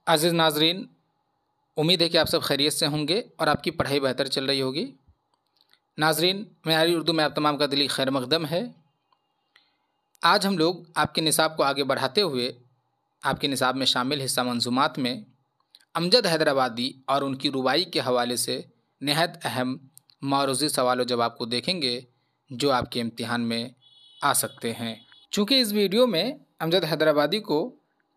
अज़ीज़ नाज़रीन, उम्मीद है कि आप सब खैरियत से होंगे और आपकी पढ़ाई बेहतर चल रही होगी। नाज़रीन, मेरी उर्दू में आप तमाम का दिली खैर मक़दम है। आज हम लोग आपके निसाब को आगे बढ़ाते हुए आपके निसाब में शामिल हिस्सा मंजूमात में अमजद हैदराबादी और उनकी रुबाई के हवाले से नहायत अहम मारूज़ी सवाल और जवाब को देखेंगे जो आपके इम्तिहान में आ सकते हैं। चूँकि इस वीडियो में अमजद हैदराबादी को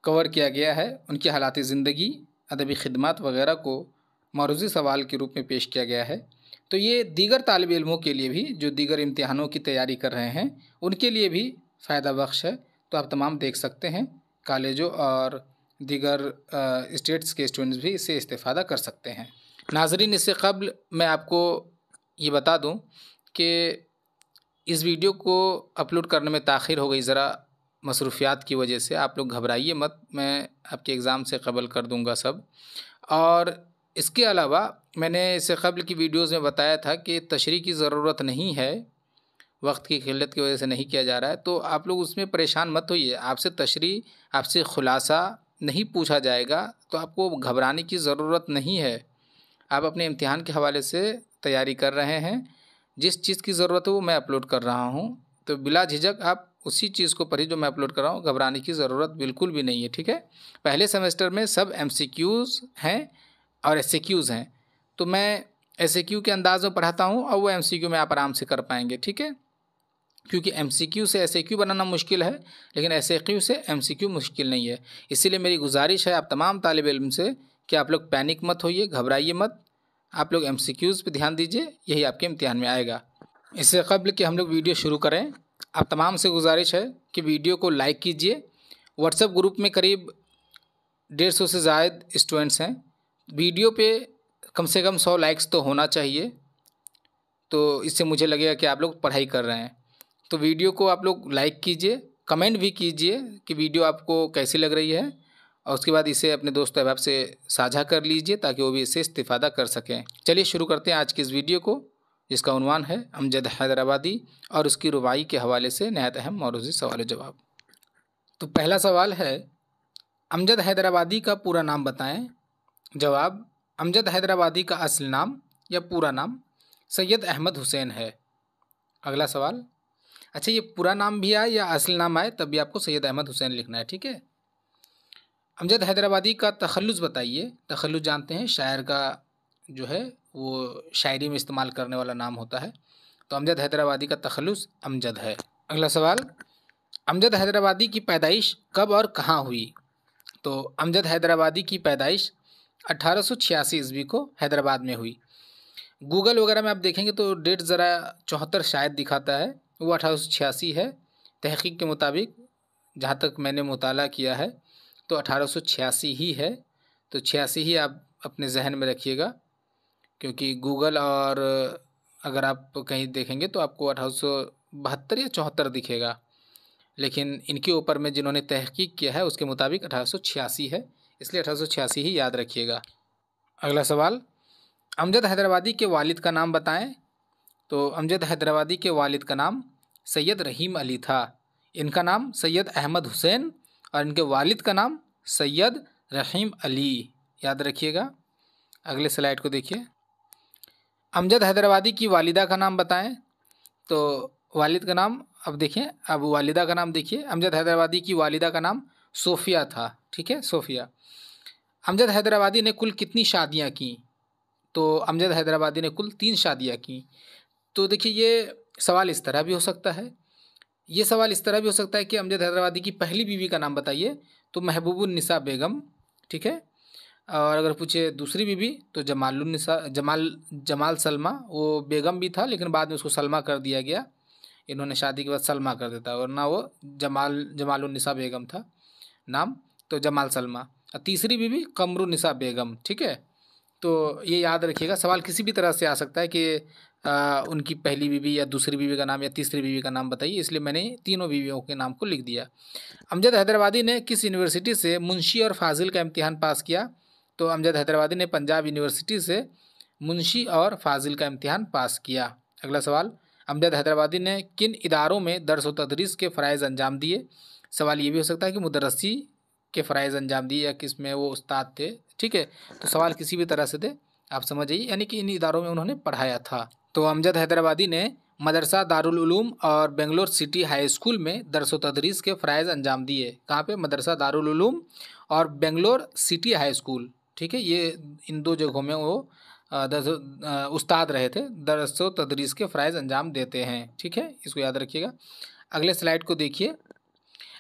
कवर किया गया है, उनकी हालात ज़िंदगी, अदबी खिदमत वगैरह को मारूज़ी सवाल के रूप में पेश किया गया है, तो ये दीगर तालिब इल्मों के लिए भी जो दीगर इम्तिहानों की तैयारी कर रहे हैं उनके लिए भी फ़ायदा बख्श है। तो आप तमाम देख सकते हैं, कॉलेजों और दीगर स्टेट्स के स्टूडेंट्स भी इससे इस्तेफ़ादा कर सकते हैं। नाज़रीन, इससे क़ब्ल मैं आपको ये बता दूं कि इस वीडियो को अपलोड करने में ताख़ीर हो गई, ज़रा मसरूफ़ियात की वजह से। आप लोग घबराइए मत, मैं आपके एग्ज़ाम से कबल कर दूंगा सब। और इसके अलावा मैंने इससे क़ब्ल की वीडियोज़ में बताया था कि तशरीह की ज़रूरत नहीं है, वक्त की किल्लत की वजह से नहीं किया जा रहा है, तो आप लोग उसमें परेशान मत होइए। आपसे तशरीह, आपसे ख़ुलासा नहीं पूछा जाएगा, तो आपको घबराने की ज़रूरत नहीं है। आप अपने इम्तिहान के हवाले से तैयारी कर रहे हैं, जिस चीज़ की ज़रूरत है वो मैं अपलोड कर रहा हूँ, तो बिला झिझक आप उसी चीज़ को पढ़िए जो मैं अपलोड कर रहा हूँ। घबराने की ज़रूरत बिल्कुल भी नहीं है, ठीक है। पहले सेमेस्टर में सब MCQs हैं और SAQs हैं, तो मैं SAQ के अंदाज़ में पढ़ाता हूँ और वो MCQ में आप आराम से कर पाएंगे, ठीक है। क्योंकि MCQ से SAQ बनाना मुश्किल है, लेकिन SAQ से MCQ मुश्किल नहीं है। इसीलिए मेरी गुजारिश है आप तमाम तालिब इल्म से कि आप लोग पैनिक मत होइए, घबराइए मत, आप लोग MCQs पे ध्यान दीजिए, यही आपके इम्तिहान में आएगा। इससे क़ब्ल कि हम लोग वीडियो शुरू करें, आप तमाम से गुजारिश है कि वीडियो को लाइक कीजिए। व्हाट्सएप ग्रुप में करीब 150 से ज़ायद स्टूडेंट्स हैं, वीडियो पे कम से कम 100 लाइक्स तो होना चाहिए, तो इससे मुझे लगेगा कि आप लोग पढ़ाई कर रहे हैं। तो वीडियो को आप लोग लाइक कीजिए, कमेंट भी कीजिए कि वीडियो आपको कैसी लग रही है, और उसके बाद इसे अपने दोस्त अहबाब से साझा कर लीजिए ताकि वो भी इससे इस्तिफ़ादा कर सकें। चलिए शुरू करते हैं आज की इस वीडियो को, जिसका उन्वान है अमजद हैदराबादी और उसकी रुबाई के हवाले से नहायत अहम मारूज़ी सवाल जवाब। तो पहला सवाल है, अमजद हैदराबादी का पूरा नाम बताएं। जवाब, अमजद हैदराबादी का असल नाम या पूरा नाम सैयद अहमद हुसैन है। अगला सवाल, अच्छा ये पूरा नाम भी आए या असल नाम आए तब भी आपको सैयद अहमद हुसैन लिखना है, ठीक है। अमजद हैदराबादी का तखल्लुस बताइए। तखल्लुस जानते हैं, शायर का जो है वो शायरी में इस्तेमाल करने वाला नाम होता है, तो अमजद हैदराबादी का तखल्लुस अमजद है। अगला सवाल, अमजद हैदराबादी की पैदाइश कब और कहाँ हुई। तो अमजद हैदराबादी की पैदाइश 1886 ईस्वी को हैदराबाद में हुई। गूगल वगैरह में आप देखेंगे तो डेट ज़रा 74 शायद दिखाता है, वो 1886 है। तहकीक के मुताबिक जहाँ तक मैंने मुताला किया है तो 1886 ही है, तो 86 ही आप अपने जहन में रखिएगा, क्योंकि गूगल और अगर आप कहीं देखेंगे तो आपको 1872 या 74 दिखेगा, लेकिन इनके ऊपर में जिन्होंने तहकीक किया है उसके मुताबिक 1886 है, इसलिए 1886 ही याद रखिएगा। अगला सवाल, अमजद हैदराबादी के वालिद का नाम बताएं। तो अमजद हैदराबादी के वालिद का नाम सैयद रहीम अली था। इनका नाम सैयद अहमद हुसैन और इनके वालिद का नाम सैयद रहीम अली, याद रखिएगा। अगले स्लाइड को देखिए, अमजद हैदराबादी की वालिदा का नाम बताएं। तो वालिद का नाम अब देखिए, अब वालिदा का नाम देखिए। अमजद हैदराबादी की वालिदा का नाम सोफ़िया था, ठीक है, सोफ़िया। अमजद हैदराबादी ने कुल कितनी शादियाँ की। तो अमजद हैदराबादी ने कुल 3 शादियाँ की। तो देखिए, ये सवाल इस तरह भी हो सकता है, ये सवाल इस तरह भी हो सकता है कि अमजद हैदराबादी की पहली बीवी का नाम बताइए, तो महबूबुन्निसा बेगम, ठीक है। और अगर पूछे दूसरी बीवी तो जमाल सलमा, वो बेगम भी था लेकिन बाद में उसको सलमा कर दिया गया, इन्होंने शादी के बाद सलमा कर देता, वरना वो जमालुन्निसा बेगम था नाम, तो जमाल सलमा। और तीसरी बीवी कमरुन्निसा बेगम, ठीक है। तो ये याद रखिएगा, सवाल किसी भी तरह से आ सकता है कि उनकी पहली बीवी या दूसरी बीवी का नाम या तीसरी बीवी का नाम बताइए, इसलिए मैंने तीनों बीवियों के नाम को लिख दिया। अमजद हैदराबादी ने किस यूनिवर्सिटी से मुंशी और फाजिल का इम्तिहान पास किया। तो अमजद हैदराबादी ने पंजाब यूनिवर्सिटी से मुंशी और फाजिल का इम्तिहान पास किया। अगला सवाल, अमजद हैदराबादी ने किन इदारों में दर्स व तदरीस के फ़राइज़ अंजाम दिए। सवाल ये भी हो सकता है कि मुदर्रसी के फ़राइज़ अंजाम दिए या किस में वो उस्ताद थे, ठीक है। तो सवाल किसी भी तरह से थे, आप समझ जाइए, यानी कि इन इदारों में उन्होंने पढ़ाया था। तो अमजद हैदराबादी ने मदरसा दारुल उलूम और बेंगलोर सिटी हाई स्कूल में दरस व तदरीस के फ़राइज़ अंजाम दिए। कहाँ पे? मदरसा दारुल उलूम और बेंगलोर सिटी हाई स्कूल, ठीक है। ये इन दो जगहों में वो उस्ताद रहे थे, दरस व तदरीस के फ़राइज़ अंजाम देते हैं, ठीक है। इसको याद रखिएगा। अगले स्लाइड को देखिए।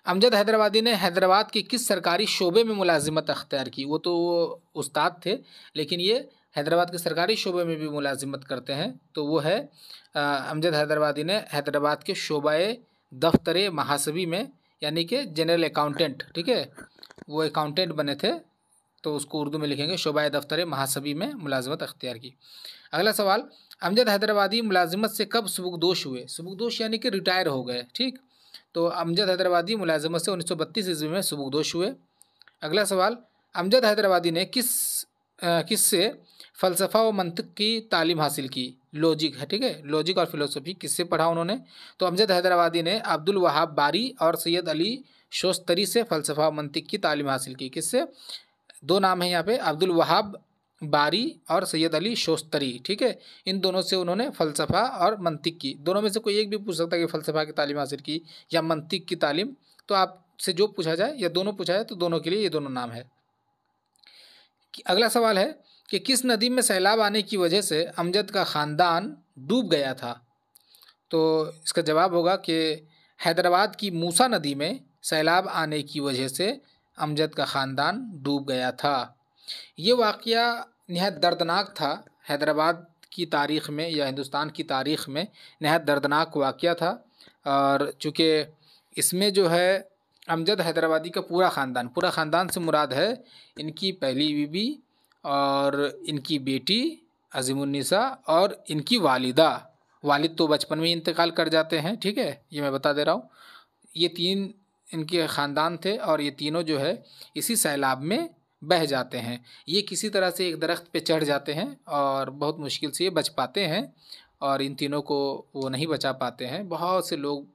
अमजद हैदराबादी ने हैदराबाद के किस सरकारी शोबे में मुलाजिमत अख्तियार की? वो तो उस्ताद थे, लेकिन ये हैदराबाद के सरकारी शोबे में भी मुलाजिमत करते हैं। तो वो है अमजद हैदराबादी ने हैदराबाद के शोबाए दफ्तर महासबी में, यानी कि जनरल अकाउंटेंट, ठीक है, वो अकाउंटेंट बने थे, तो उसको उर्दू में लिखेंगे शोबाए दफ्तर महासबी में मुलाजिमत अख्तियार की। अगला सवाल, अमजद हैदराबादी मुलाजिमत से कब सुबुकदोश हुए? सुबुकदोश यानी कि रिटायर हो गए, ठीक। तो अमजद हैदराबादी मुलाजिमत से 1932 ईस्वी में सुबुकदोश हुए। अगला सवाल, अमजद हैदराबादी ने किससे फ़लसफ़ा व मंतिक की तालीम हासिल की? लॉजिक है, ठीक है, लॉजिक और फिलोसफी किससे पढ़ा उन्होंने? तो अमजद हैदराबादी ने अब्दुल वहाब बारी और सैयद अली शोस्तरी से फ़लसफ़ा व मंतिक की तालीम हासिल की। किससे? दो नाम है यहाँ पे, अब्दुल वहाब बारी और सैयद अली शोस्तरी, ठीक है। इन दोनों से उन्होंने फ़लसफ़ा और मंतिक की, दोनों में से कोई एक भी पूछ सकता है कि फ़लसफ़ा की तालीम हासिल की या मंतिक की तालीम, तो आपसे जो पूछा जाए या दोनों पूछा जाए तो दोनों के लिए ये दोनों नाम है। अगला सवाल है कि किस नदी में सैलाब आने की वजह से अमजद का ख़ानदान डूब गया था? तो इसका जवाब होगा कि हैदराबाद की मूसा नदी में सैलाब आने की वजह से अमजद का ख़ानदान डूब गया था। ये वाक़या नहायत दर्दनाक था हैदराबाद की तारीख़ में या हिंदुस्तान की तारीख़ में, नहायत दर्दनाक वाक़या था। और चूँकि इसमें जो है अमजद हैदराबादी का पूरा ख़ानदान से मुराद है इनकी पहली बीवी और इनकी बेटी अज़ीमुन्निसा और इनकी वालिद तो बचपन में ही इंतकाल कर जाते हैं, ठीक है, ये मैं बता दे रहा हूँ। ये तीन इनके ख़ानदान थे और ये तीनों जो है इसी सैलाब में बह जाते हैं। ये किसी तरह से एक दरख्त पे चढ़ जाते हैं और बहुत मुश्किल से ये बच पाते हैं, और इन तीनों को वो नहीं बचा पाते हैं। बहुत से लोग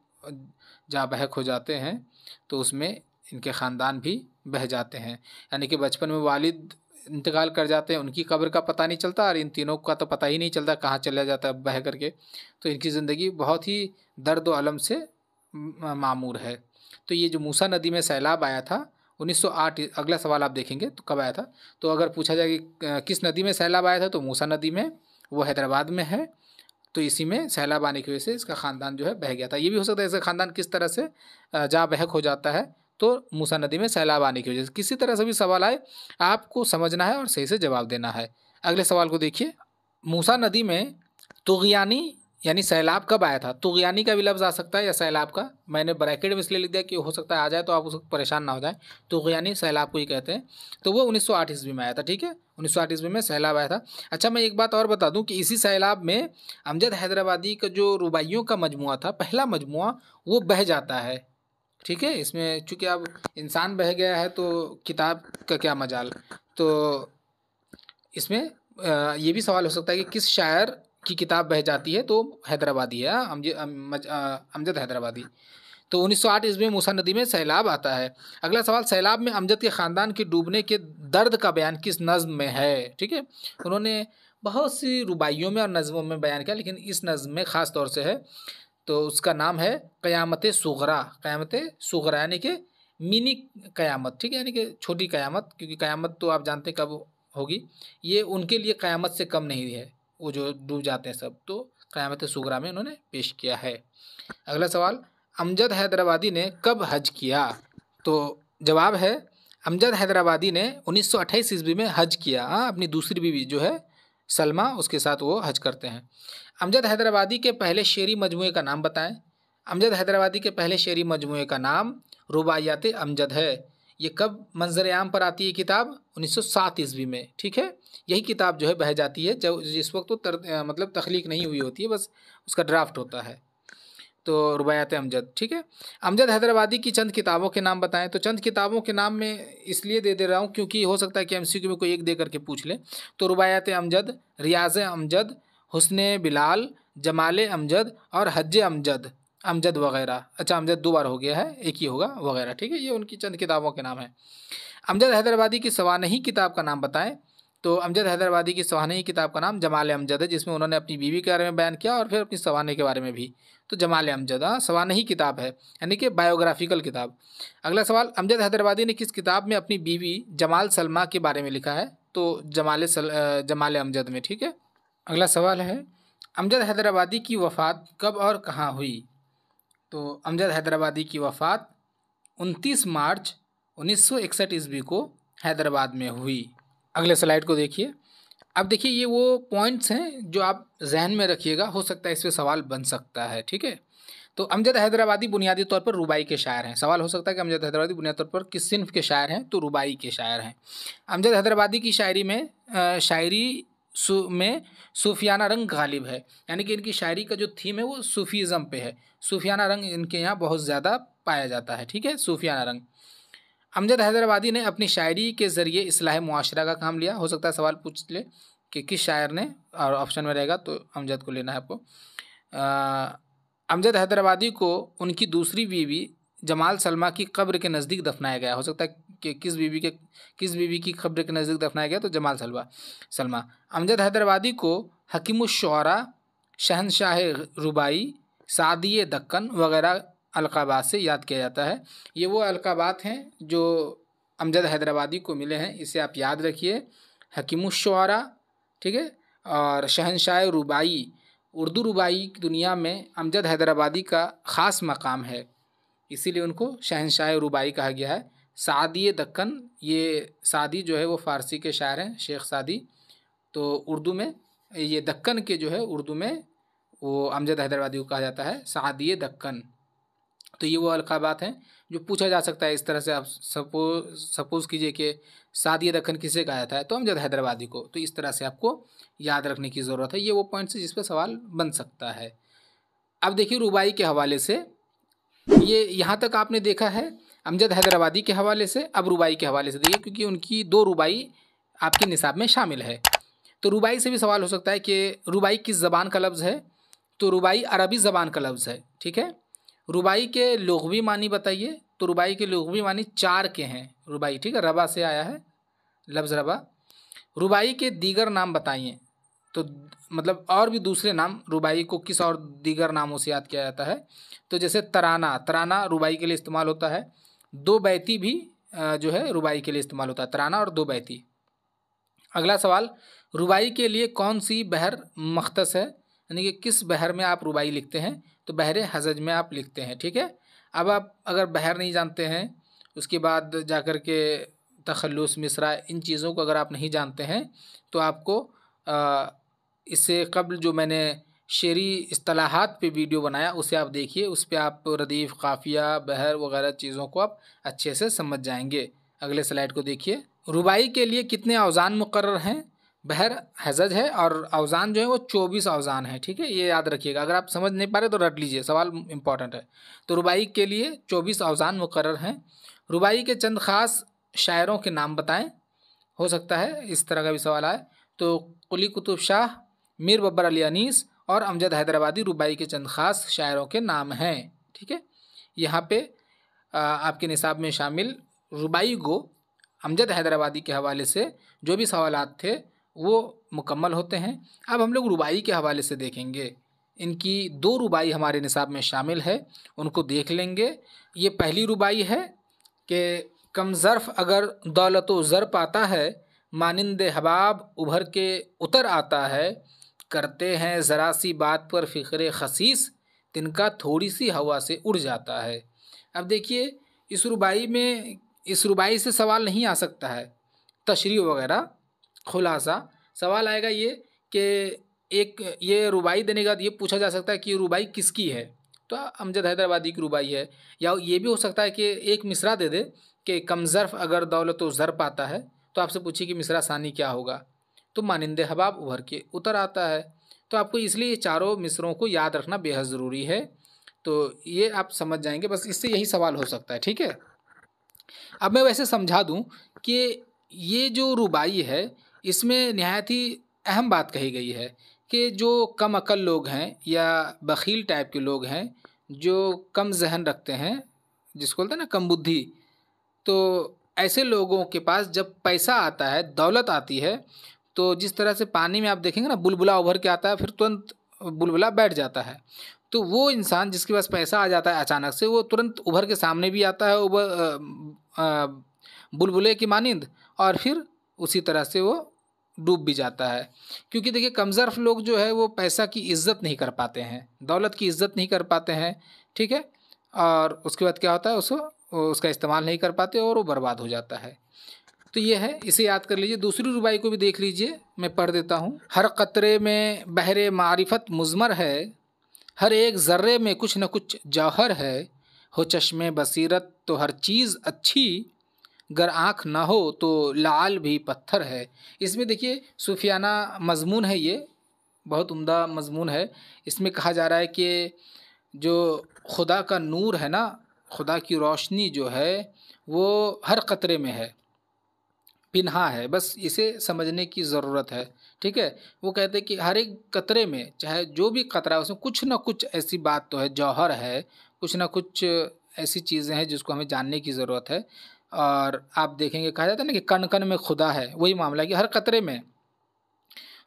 जहाँ बहक हो जाते हैं तो उसमें इनके ख़ानदान भी बह जाते हैं, यानी कि बचपन में वालिद इंतकाल कर जाते हैं, उनकी कब्र का पता नहीं चलता और इन तीनों का तो पता ही नहीं चलता कहाँ चला जाता है बह करके। तो इनकी ज़िंदगी बहुत ही दर्द व अलम से मामूर है। तो ये जो मूसा नदी में सैलाब आया था 1908, अगला सवाल आप देखेंगे तो कब आया था। तो अगर पूछा जाए कि किस नदी में सैलाब आया था, तो मूसा नदी में, वो हैदराबाद में है। तो इसी में सैलाब आने की वजह से इसका ख़ानदान जो है बह गया था। ये भी हो सकता है इसका ख़ानदान किस तरह से जहाँ बहक हो जाता है, तो मूसा नदी में सैलाब आने की वजह से। किसी तरह से भी सवाल आए आपको समझना है और सही से जवाब देना है। अगले सवाल को देखिए, मूसा नदी में तुग़यानी यानी सैलाब कब आया था? तुग़यानी का भी लफ्ज़ आ सकता है या सैलाब का, मैंने ब्रैकेट में इसलिए लिख दिया कि हो सकता है आ जाए तो आप उसको परेशान ना हो जाए। तुग़यानी सैलाब को ही कहते हैं। तो वो 1908 ईस्वी में आया था, ठीक है, 1908 ईस्वी में सैलाब आया था। अच्छा, मैं एक बात और बता दूं कि इसी सैलाब में अमजद हैदराबादी का जो रुबाइयों का मजमुआ था, पहला मजमुआ, वो बह जाता है, ठीक है। इसमें चूँकि अब इंसान बह गया है तो किताब का क्या मजाल। तो इसमें ये भी सवाल हो सकता है कि किस शायर की किताब बह जाती है, तो हैदराबादी है, अमजद हैदराबादी। तो 1908 ईस्वी में मूसा नदी में सैलाब आता है। अगला सवाल, सैलाब में अमजद के ख़ानदान के डूबने के दर्द का बयान किस नज़्म में है? ठीक है, उन्होंने बहुत सी रुबाइयों में और नज़मों में बयान किया, लेकिन इस नज़्म में ख़ास तौर से है। तो उसका नाम है क़यामत सुग़रा। क़यामत सुग़रा यानी कि मिनी क़यामत, ठीक है, यानी कि छोटी क़यामत, क्योंकि क़यामत तो आप जानते कब होगी। ये उनके लिए क़यामत से कम नहीं है, वो जो डूब जाते हैं सब। तो क़यामत सुग़रा में उन्होंने पेश किया है। अगला सवाल, अमजद हैदराबादी ने कब हज किया? तो जवाब है अमजद हैदराबादी ने 1928 ईस्वी में हज किया। अपनी दूसरी बीवी जो है सलमा, उसके साथ वो हज करते हैं। अमजद हैदराबादी के पहले शेरी मजमूए का नाम बताएं। अमजद हैदराबादी के पहले शेरी मजमूए का नाम रुबाइयात अमजद है। ये कब मंजर आम पर आती है किताब? 1907 ईस्वी में, ठीक है। यही किताब जो है बह जाती है जब जिस वक्त तो मतलब तख्लीक नहीं हुई होती है, बस उसका ड्राफ्ट होता है। तो रुबाइयात अमजद, ठीक है। अमजद हैदराबादी की चंद किताबों के नाम बताएं। तो चंद किताबों के नाम मैं इसलिए दे रहा हूँ क्योंकि हो सकता है कि एमसीक्यू में कोई एक दे करके पूछ ले। तो रुबाइयात अमजद, रियाज़ अमजद, हुस्न बिलाल, जमाल अमजद और हज अमजद। अमजद वगैरह। अच्छा, अमजद 2 बार हो गया है, एक ही होगा वगैरह, ठीक है। ये उनकी चंद किताबों के नाम हैं। अमजद हैदराबादी की सवानही किताब का नाम बताएं। तो अमजद हैदराबादी की सवानही किताब का नाम जमाल अमजद है, जिसमें उन्होंने अपनी बीवी के बारे में बयान किया और फिर अपनी सवानही के बारे में भी। तो जमाल अमजद, हाँ, सवानही किताब है, यानी कि बायोग्राफिकल किताब। अगला सवाल, अमजद हैदराबादी ने किस किताब में अपनी बीवी जमाल सलमा के बारे में लिखा है? तो जमाल अमजद में, ठीक है। अगला सवाल है, अमजद हैदराबादी की वफ़ात कब और कहाँ हुई? तो अमजद हैदराबादी की वफ़ात 29 मार्च 1961 ईस्वी को हैदराबाद में हुई। अगले स्लाइड को देखिए। अब देखिए, ये वो पॉइंट्स हैं जो आप जहन में रखिएगा, हो सकता है इस पे सवाल बन सकता है, ठीक है। तो अमजद हैदराबादी बुनियादी तौर पर रुबाई के शायर हैं। सवाल हो सकता है कि अमजद हैदराबादी बुनियादी तौर पर किस सिन्फ के शायर हैं? तो रुबाई के शायर हैं। अमजद हैदराबादी की शायरी में सूफियाना रंग गालिब है, यानी कि इनकी शायरी का जो थीम है वो सूफीज़म पे है। सूफियाना रंग इनके यहाँ बहुत ज़्यादा पाया जाता है, ठीक है, सूफियाना रंग। अमजद हैदराबादी ने अपनी शायरी के ज़रिए इस्लाह मुआशरा का काम लिया। हो सकता है सवाल पूछ ले कि किस शायर ने, और ऑप्शन में रहेगा तो अमजद को लेना है आपको। अमजद हैदराबादी को उनकी दूसरी बीवी जमाल सलमा की कब्र के नज़दीक दफनाया गया। हो सकता है कि किस बीवी की कब्र के नज़दीक दफनाया गया? तो जमाल सलमा। अमजद हैदराबादी को हकीमुश्शुअरा, शहनशाह रुबाई, सादी दक्कन वगैरह अलक़ाबात से याद किया जाता है। ये वो अलक़ाबात हैं जो अमजद हैदराबादी को मिले हैं, इसे आप याद रखिए। हकीमुश्शुअरा, ठीक है, और शहनशाह रुबाई। उर्दू रुबाई की दुनिया में अमजद हैदराबादी का ख़ास मकाम है, इसीलिए उनको शहनशाह रुबाई कहा गया है। सादी दक्कन, ये सादी जो है वो फ़ारसी के शायर हैं, शेख सादी। तो उर्दू में ये दक्कन के जो है उर्दू में वो अमजद हैदराबादी को कहा जाता है सादी दक्कन। तो ये वो अलक़ाबात हैं जो पूछा जा सकता है इस तरह से। आप सपोज़ कीजिए कि सादी दक्कन किसे कहा जाता है? तो अमजद हैदराबादी को। तो इस तरह से आपको याद रखने की ज़रूरत है। ये वो पॉइंट्स है जिस पर सवाल बन सकता है। अब देखिए, रुबाई के हवाले से, ये यहाँ तक आपने देखा है अमजद हैदराबादी के हवाले से। अब रुबाई के हवाले से देखिए, क्योंकि उनकी 2 रुबाई आपके निसाब में शामिल है। तो रुबाई से भी सवाल हो सकता है कि रुबाई किस ज़बान का लफ्ज़ है? तो रुबाई अरबी ज़बान का लफ्ज़ है, ठीक है। रुबाई के लुग़वी मानी बताइए। तो रुबाई के लुग़वी मानी 4 के हैं। रुबाई, ठीक है, रबा से आया है लफ्ज़ रबा। रुबाई के दीगर नाम बताइए। तो मतलब और भी दूसरे नाम रुबाई को किस और दीगर नामों से याद किया जाता है? तो जैसे तराना रुबाई के लिए इस्तेमाल होता है। 2 बैती भी जो है रुबाई के लिए इस्तेमाल होता है, तराना और 2 बैती। अगला सवाल, रुबाई के लिए कौन सी बहर मख्तस है, यानी कि किस बहर में आप रुबाई लिखते हैं? तो बहर हजज में आप लिखते हैं, ठीक है। अब आप अगर बहर नहीं जानते हैं, उसके बाद जाकर के तखल्लुस, मिसरा, इन चीज़ों को अगर आप नहीं जानते हैं तो आपको इससे कबल जो मैंने शेरी इस्तिलाहात पे वीडियो बनाया उसे आप देखिए, उस पर आप रदीफ़, काफ़िया, बहर वगैरह चीज़ों को आप अच्छे से समझ जाएंगे। अगले स्लाइड को देखिए। रुबाई के लिए कितने औज़ान मुकर्रर हैं? बहर हजज है और औज़ान जो है वो 24 औज़ान है, ठीक है, ये याद रखिएगा। अगर आप समझ नहीं पा रहे तो रट लीजिए, सवाल इंपॉर्टेंट है। तो रुबाई के लिए 24 औज़ान मुकर्रर हैं। रुबाई के चंद ख़ास शायरों के नाम बताएं। हो सकता है इस तरह का भी सवाल आए। तो कुली कुतुब शाह, मीर बब्बर अली अनीस और अमजद हैदराबादी रुबाई के चंद ख़ास शायरों के नाम हैं, ठीक है। यहाँ पे आपके निसाब में शामिल रुबाई को अमजद हैदराबादी के हवाले से जो भी सवालात थे वो मुकम्मल होते हैं। अब हम लोग रुबाई के हवाले से देखेंगे। इनकी 2 रुबाई हमारे निसाब में शामिल है, उनको देख लेंगे। ये पहली रुबाई है कि कम ज़र्फ़ अगर दौलतो ज़र पाता है, मानिंदे हबाब उभर के उतर आता है, करते हैं ज़रा सी बात पर फ़िक्र खसीस, तिनका थोड़ी सी हवा से उड़ जाता है। अब देखिए, इस रुबाई से सवाल नहीं आ सकता है तशरीह वगैरह, खुलासा। सवाल आएगा ये कि ये रुबाई देने के बाद ये पूछा जा सकता है कि ये रुबाई किसकी है? तो अमजद हैदराबादी की रुबाई है। या ये भी हो सकता है कि एक मिसरा दे दे कि कम ज़र्फ़ अगर दौलत ज़र पाता है, तो आपसे पूछिए कि मिसरा सानी क्या होगा? तो मानिंदे हबाब उभर के उतर आता है। तो आपको इसलिए ये चारों मिसरों को याद रखना बेहद ज़रूरी है। तो ये आप समझ जाएंगे, बस इससे यही सवाल हो सकता है, ठीक है। अब मैं वैसे समझा दूं कि ये जो रुबाई है इसमें नहायत ही अहम बात कही गई है कि जो कम अकल लोग हैं या बख़ील टाइप के लोग हैं, जो कम जहन रखते हैं, जिसको बोलते हैं ना कम बुद्धि, तो ऐसे लोगों के पास जब पैसा आता है, दौलत आती है, तो जिस तरह से पानी में आप देखेंगे ना बुलबुला उभर के आता है फिर तुरंत बुलबुला बैठ जाता है, तो वो इंसान जिसके पास पैसा आ जाता है अचानक से, वो तुरंत उभर के सामने भी आता है बुलबुले की मानिंद, और फिर उसी तरह से वो डूब भी जाता है। क्योंकि देखिए कमज़र्फ लोग जो है वो पैसा की इज्जत नहीं कर पाते हैं, दौलत की इज्जत नहीं कर पाते हैं, ठीक है, और उसके बाद क्या होता है, उसका इस्तेमाल नहीं कर पाते और वो बर्बाद हो जाता है। तो ये है, इसे याद कर लीजिए। दूसरी रुबाई को भी देख लीजिए, मैं पढ़ देता हूँ। हर कतरे में बहरे मारिफत मुज़मर है, हर एक ज़र्रे में कुछ न कुछ जौहर है, हो चश्मे बसीरत तो हर चीज़ अच्छी, गर आँख ना हो तो लाल भी पत्थर है। इसमें देखिए सूफियाना मज़मून है, ये बहुत उम्दा मज़मून है। इसमें कहा जा रहा है कि जो खुदा का नूर है ना, खुदा की रोशनी जो है वो हर कतरे में है, पिन्हा है, बस इसे समझने की ज़रूरत है, ठीक है। वो कहते हैं कि हर एक कतरे में, चाहे जो भी कतरा है, उसमें कुछ ना कुछ ऐसी बात तो है, जौहर है, कुछ ना कुछ ऐसी चीज़ें हैं जिसको हमें जानने की ज़रूरत है। और आप देखेंगे, कहा जाता है ना कि कण कण में खुदा है, वही मामला है कि हर कतरे में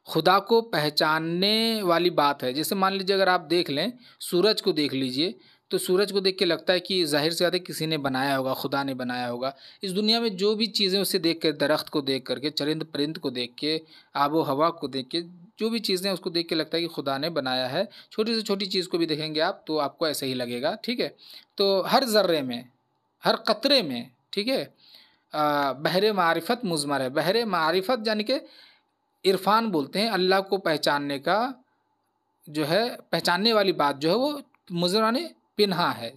खुदा को पहचानने वाली बात है। जैसे मान लीजिए अगर आप देख लें, सूरज को देख लीजिए, तो सूरज को देख के लगता है कि जाहिर सी बात है किसी ने बनाया होगा, खुदा ने बनाया होगा। इस दुनिया में जो भी चीज़ें उसे देख कर, दरख्त को देख करके, चरिंद परिंद को देख के, आबो हवा को देख के, जो भी चीज़ें उसको देख के लगता है कि खुदा ने बनाया है। छोटी से छोटी चीज़ को भी देखेंगे आप तो आपको ऐसा ही लगेगा, ठीक है। तो हर ज़र्रे में, हर कतरे में, ठीक है, बहरे मारिफत मुज़मर है। बहरे मारिफत यानी कि इरफान बोलते हैं, अल्लाह को पहचानने का जो है, पहचानने वाली बात जो है वो मुज़राने पिन्हा है,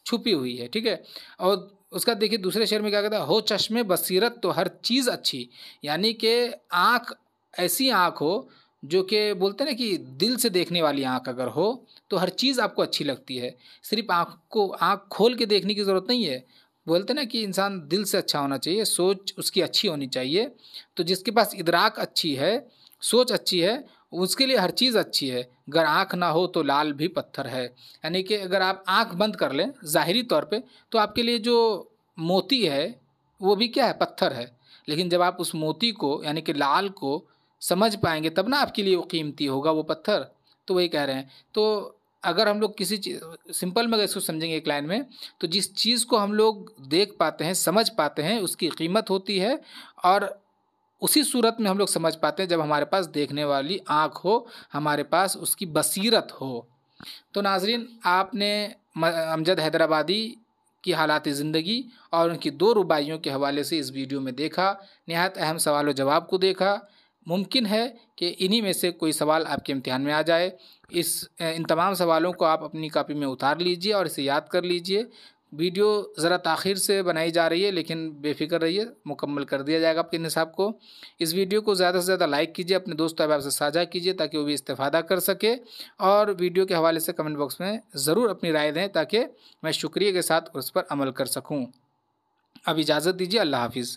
छुपी हुई है, ठीक है। और उसका देखिए दूसरे शेर में क्या कहता है, हो चश्मे बसीरत तो हर चीज़ अच्छी, यानी कि आँख, ऐसी आँख हो जो कि बोलते हैं ना कि दिल से देखने वाली आँख अगर हो तो हर चीज़ आपको अच्छी लगती है। सिर्फ आँख खोल के देखने की ज़रूरत नहीं है, बोलते ना कि इंसान दिल से अच्छा होना चाहिए, सोच उसकी अच्छी होनी चाहिए। तो जिसके पास इदराक अच्छी है, सोच अच्छी है, उसके लिए हर चीज़ अच्छी है। अगर आँख ना हो तो लाल भी पत्थर है, यानी कि अगर आप आँख बंद कर लें ज़ाहिरी तौर पे तो आपके लिए जो मोती है वो भी क्या है, पत्थर है। लेकिन जब आप उस मोती को यानी कि लाल को समझ पाएंगे तब ना आपके लिए वो कीमती होगा वो पत्थर। तो वही कह रहे हैं। तो अगर हम लोग किसी चीज़ सिंपल में अगर इसको समझेंगे एक लाइन में, तो जिस चीज़ को हम लोग देख पाते हैं, समझ पाते हैं, उसकी कीमत होती है, और उसी सूरत में हम लोग समझ पाते हैं जब हमारे पास देखने वाली आँख हो, हमारे पास उसकी बसीरत हो। तो नाजरीन, आपने अमजद हैदराबादी की हालात ज़िंदगी और उनकी दो रुबाइयों के हवाले से इस वीडियो में देखा, नहायत अहम सवाल व जवाब को देखा। मुमकिन है कि इन्हीं में से कोई सवाल आपके इम्तिहान में आ जाए। इन तमाम सवालों को आप अपनी कॉपी में उतार लीजिए और इसे याद कर लीजिए। वीडियो ज़रा ताख़ीर से बनाई जा रही है, लेकिन बेफिक्र रहिए, मुकम्मल कर दिया जाएगा आपके निसाब को। इस वीडियो को ज़्यादा से ज़्यादा लाइक कीजिए, अपने दोस्त अहबाब से साझा कीजिए ताकि वो भी इस्तेफ़ादा कर सके, और वीडियो के हवाले से कमेंट बॉक्स में ज़रूर अपनी राय दें ताकि मैं शुक्रिया के साथ उस पर अमल कर सकूँ। अब इजाज़त दीजिए, अल्लाह हाफ़िज़।